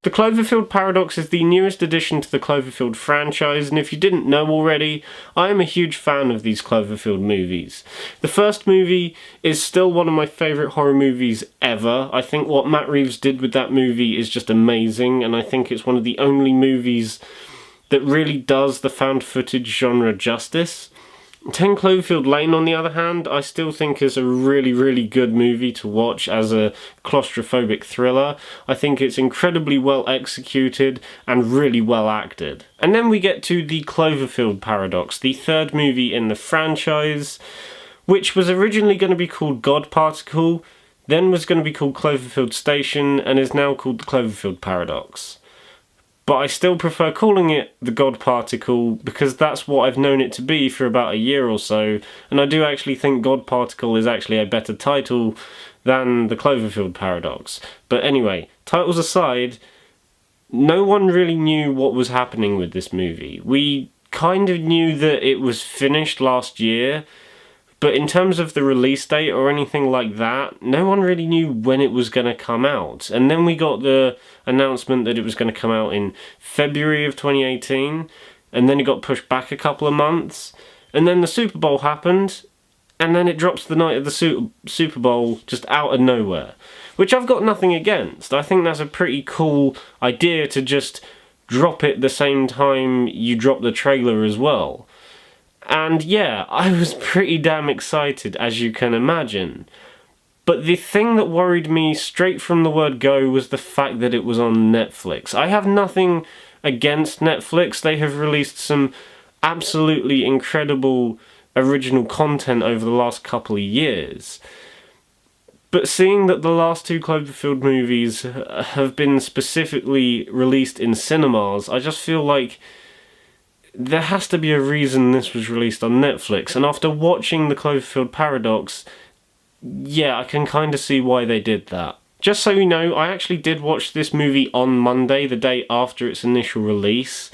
The Cloverfield Paradox is the newest addition to the Cloverfield franchise, and if you didn't know already, I am a huge fan of these Cloverfield movies. The first movie is still one of my favourite horror movies ever. I think what Matt Reeves did with that movie is just amazing, and I think it's one of the only movies that really does the found footage genre justice. 10 Cloverfield Lane, on the other hand, I still think is a really, really good movie to watch as a claustrophobic thriller. I think it's incredibly well executed and really well acted. And then we get to the Cloverfield Paradox, the third movie in the franchise, which was originally going to be called God Particle, then was going to be called Cloverfield Station, and is now called the Cloverfield Paradox. But I still prefer calling it the God Particle because that's what I've known it to be for about a year or so, and I do actually think God Particle is actually a better title than the Cloverfield Paradox. But anyway, titles aside, no one really knew what was happening with this movie. We kind of knew that it was finished last year, but in terms of the release date or anything like that, no one really knew when it was going to come out. And then we got the announcement that it was going to come out in February of 2018, and then it got pushed back a couple of months, and then the Super Bowl happened, and then it drops the night of the Super Bowl just out of nowhere, which I've got nothing against. I think that's a pretty cool idea to just drop it the same time you drop the trailer as well. And yeah, I was pretty damn excited, as you can imagine. But the thing that worried me straight from the word go was the fact that it was on Netflix. I have nothing against Netflix. They have released some absolutely incredible original content over the last couple of years. But seeing that the last two Cloverfield movies have been specifically released in cinemas, I just feel like there has to be a reason this was released on Netflix, and after watching the Cloverfield Paradox, yeah, I can kind of see why they did that. Just so you know, I actually did watch this movie on Monday, the day after its initial release,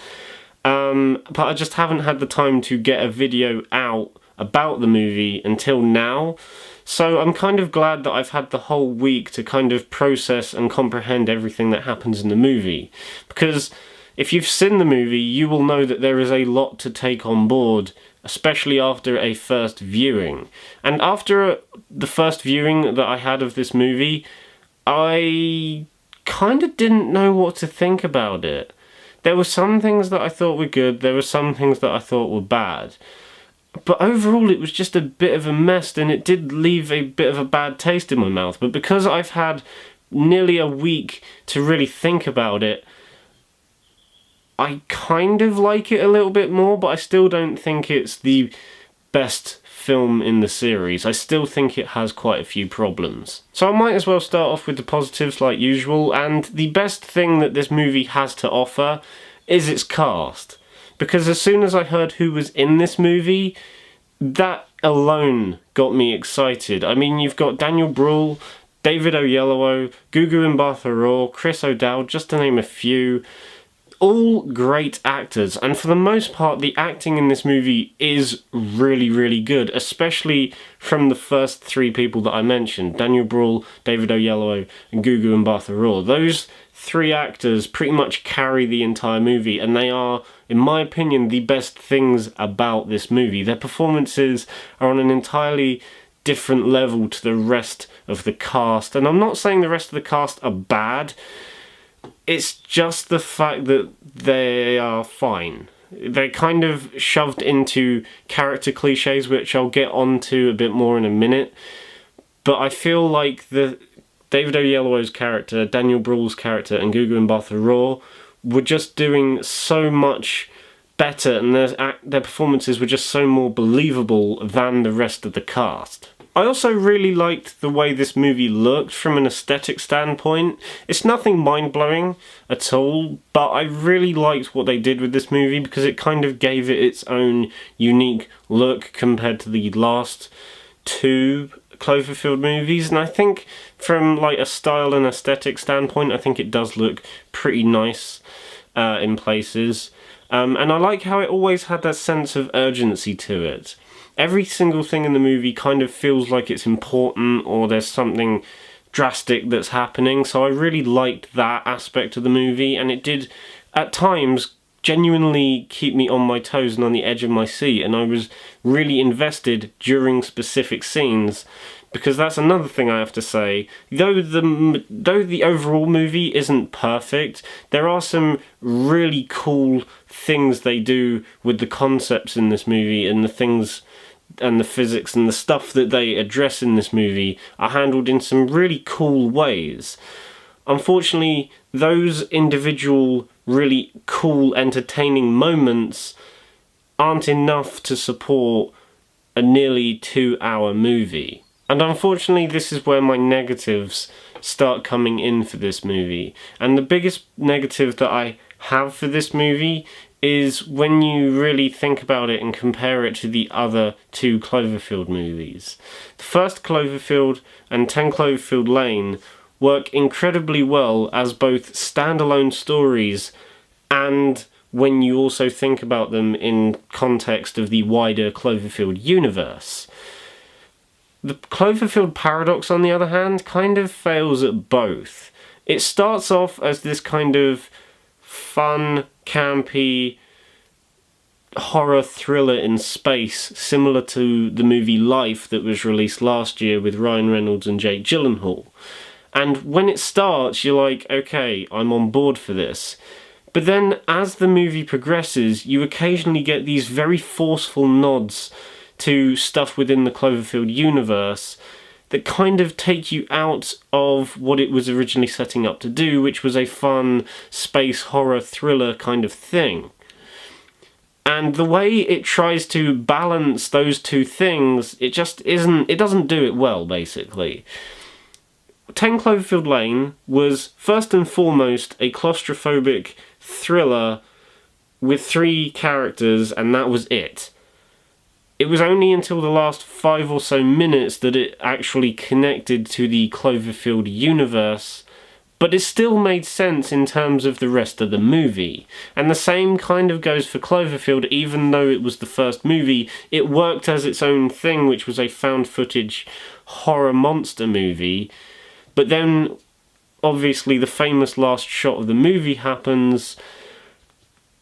but I just haven't had the time to get a video out about the movie until now, so I'm kind of glad that I've had the whole week to kind of process and comprehend everything that happens in the movie, because if you've seen the movie, you will know that there is a lot to take on board, especially after a first viewing. And after the first viewing that I had of this movie, I kind of didn't know what to think about it. There were some things that I thought were good, there were some things that I thought were bad. But overall it was just a bit of a mess, and it did leave a bit of a bad taste in my mouth. But because I've had nearly a week to really think about it, I kind of like it a little bit more, but I still don't think it's the best film in the series. I still think it has quite a few problems. So I might as well start off with the positives like usual, and the best thing that this movie has to offer is its cast. Because as soon as I heard who was in this movie, that alone got me excited. I mean, you've got Daniel Bruhl, David Oyelowo, Gugu Mbatha-Raw, Chris O'Dowd, just to name a few. All great actors, and for the most part the acting in this movie is really, really good, especially from the first three people that I mentioned, Daniel Bruhl, David Oyelowo and Gugu Mbatha-Raw. Those three actors pretty much carry the entire movie, and they are, in my opinion, the best things about this movie. Their performances are on an entirely different level to the rest of the cast, and I'm not saying the rest of the cast are bad. It's just the fact that they are fine. They're kind of shoved into character cliches, which I'll get onto a bit more in a minute. But I feel like the David Oyelowo's character, Daniel Bruhl's character, and Gugu Mbatha-Raw were just doing so much better, and their performances were just so more believable than the rest of the cast. I also really liked the way this movie looked from an aesthetic standpoint. It's nothing mind-blowing at all, but I really liked what they did with this movie because it kind of gave it its own unique look compared to the last two Cloverfield movies, and I think from like a style and aesthetic standpoint, I think it does look pretty nice in places. And I like how it always had that sense of urgency to it. Every single thing in the movie kind of feels like it's important, or there's something drastic that's happening, so I really liked that aspect of the movie, and it did, at times, genuinely keep me on my toes and on the edge of my seat, and I was really invested during specific scenes, because that's another thing I have to say. Though the overall movie isn't perfect, there are some really cool things they do with the concepts in this movie, and the things and the physics and the stuff that they address in this movie are handled in some really cool ways. Unfortunately, those individual really cool, entertaining moments aren't enough to support a nearly 2-hour movie. And unfortunately, this is where my negatives start coming in for this movie. And the biggest negative that I have for this movie is when you really think about it and compare it to the other 2 Cloverfield movies. The first Cloverfield and 10 Cloverfield Lane work incredibly well as both standalone stories, and when you also think about them in context of the wider Cloverfield universe. The Cloverfield Paradox, on the other hand, kind of fails at both. It starts off as this kind of fun, campy horror thriller in space, similar to the movie Life that was released last year with Ryan Reynolds and Jake Gyllenhaal. And when it starts, you're like, okay, I'm on board for this. But then, as the movie progresses, you occasionally get these very forceful nods to stuff within the Cloverfield universe that kind of take you out of what it was originally setting up to do, which was a fun space horror thriller kind of thing. And the way it tries to balance those two things, it doesn't do it well, basically. 10 Cloverfield Lane was first and foremost a claustrophobic thriller with 3 characters, and that was it. It was only until the last 5 or so minutes that it actually connected to the Cloverfield universe, but it still made sense in terms of the rest of the movie. And the same kind of goes for Cloverfield. Even though it was the first movie, it worked as its own thing, which was a found footage horror monster movie. But then, obviously, the famous last shot of the movie happens,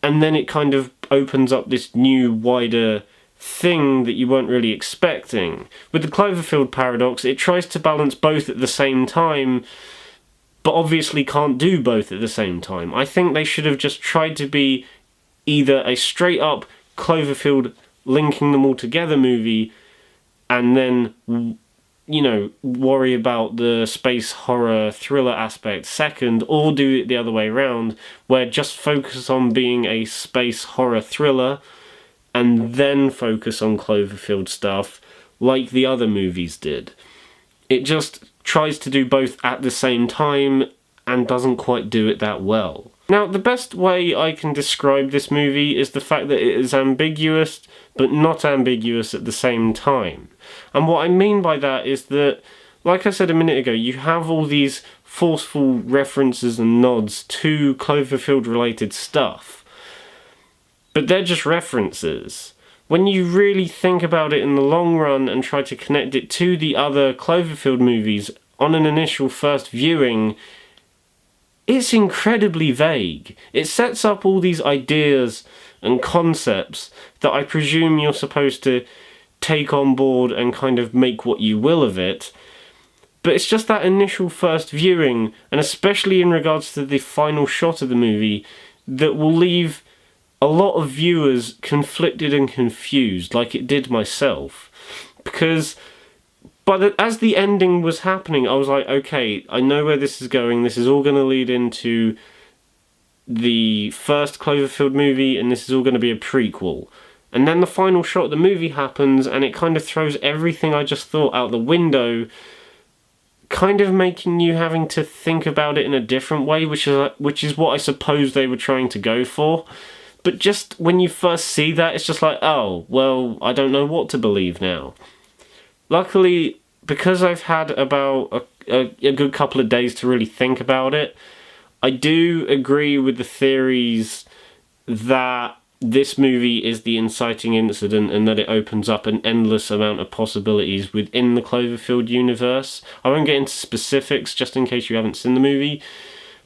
and then it kind of opens up this new, wider thing that you weren't really expecting. With the Cloverfield Paradox, it tries to balance both at the same time, but obviously can't do both at the same time. I think they should have just tried to be either a straight-up Cloverfield linking them all together movie, and then, you know, worry about the space horror thriller aspect second, or do it the other way around, where just focus on being a space horror thriller, and then focus on Cloverfield stuff, like the other movies did. It just tries to do both at the same time, and doesn't quite do it that well. Now, the best way I can describe this movie is the fact that it is ambiguous, but not ambiguous at the same time. And what I mean by that is that, like I said a minute ago, you have all these forceful references and nods to Cloverfield-related stuff. But they're just references. When you really think about it in the long run and try to connect it to the other Cloverfield movies on an initial first viewing, it's incredibly vague. It sets up all these ideas and concepts that I presume you're supposed to take on board and kind of make what you will of it. But it's just that initial first viewing, and especially in regards to the final shot of the movie, that will leave a lot of viewers conflicted and confused, like it did myself. Because as the ending was happening, I was like, okay, I know where this is going. This is all going to lead into the first Cloverfield movie, and this is all going to be a prequel. And then the final shot of the movie happens, and it kind of throws everything I just thought out the window, kind of making you having to think about it in a different way, which is what I suppose they were trying to go for. But just when you first see that, it's just like, oh, well, I don't know what to believe now. Luckily, because I've had about a good couple of days to really think about it, I do agree with the theories that this movie is the inciting incident and that it opens up an endless amount of possibilities within the Cloverfield universe. I won't get into specifics just in case you haven't seen the movie,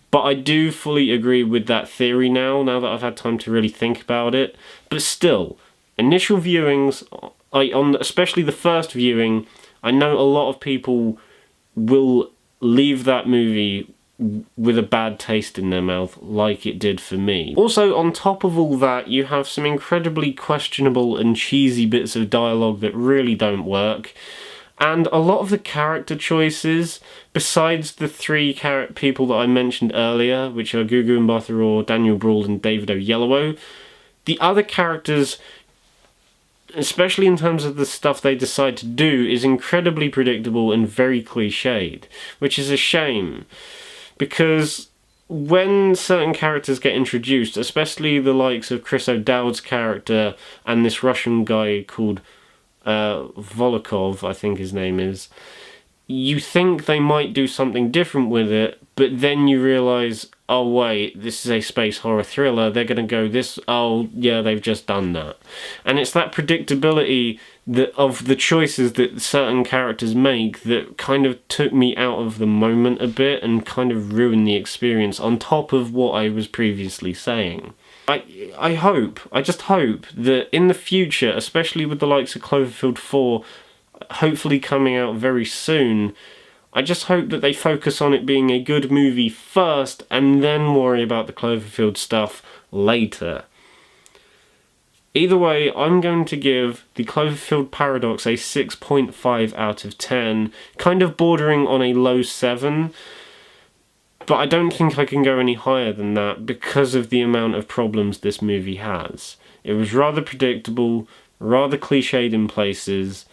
but I do fully agree with that theory now that I've had time to really think about it. But still, initial viewings, especially the first viewing, I know a lot of people will leave that movie with a bad taste in their mouth, like it did for me. Also, on top of all that, you have some incredibly questionable and cheesy bits of dialogue that really don't work. And a lot of the character choices, besides the three people that I mentioned earlier, which are Gugu, Mbatha-Raw, Daniel Bruhl, and David Oyelowo, the other characters, especially in terms of the stuff they decide to do, is incredibly predictable and very cliched, which is a shame. Because when certain characters get introduced, especially the likes of Chris O'Dowd's character and this Russian guy called Volokov, I think his name is, you think they might do something different with it, but then you realise, oh wait, this is a space horror thriller, they're going to go this, oh yeah, they've just done that. And it's that predictability of the choices that certain characters make that kind of took me out of the moment a bit and kind of ruined the experience, on top of what I was previously saying. I just hope that in the future, especially with the likes of Cloverfield 4 hopefully coming out very soon, I just hope that they focus on it being a good movie first and then worry about the Cloverfield stuff later. Either way, I'm going to give the Cloverfield Paradox a 6.5 out of 10, kind of bordering on a low 7, but I don't think I can go any higher than that because of the amount of problems this movie has. It was rather predictable, rather cliched in places,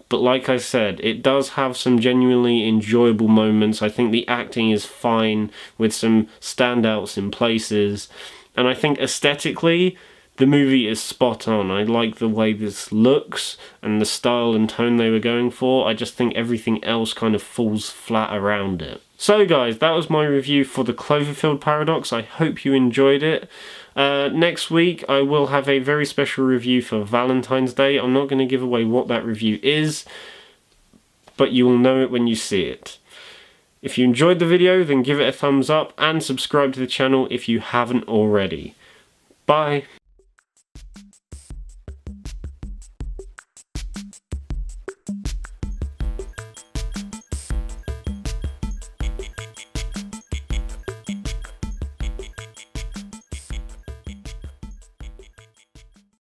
but like I said, it does have some genuinely enjoyable moments. I think the acting is fine, with some standouts in places, and I think aesthetically, the movie is spot on. I like the way this looks and the style and tone they were going for. I just think everything else kind of falls flat around it. So guys, that was my review for the Cloverfield Paradox. I hope you enjoyed it. Next week I will have a very special review for Valentine's Day. I'm not going to give away what that review is, but you will know it when you see it. If you enjoyed the video, then give it a thumbs up and subscribe to the channel if you haven't already. Bye.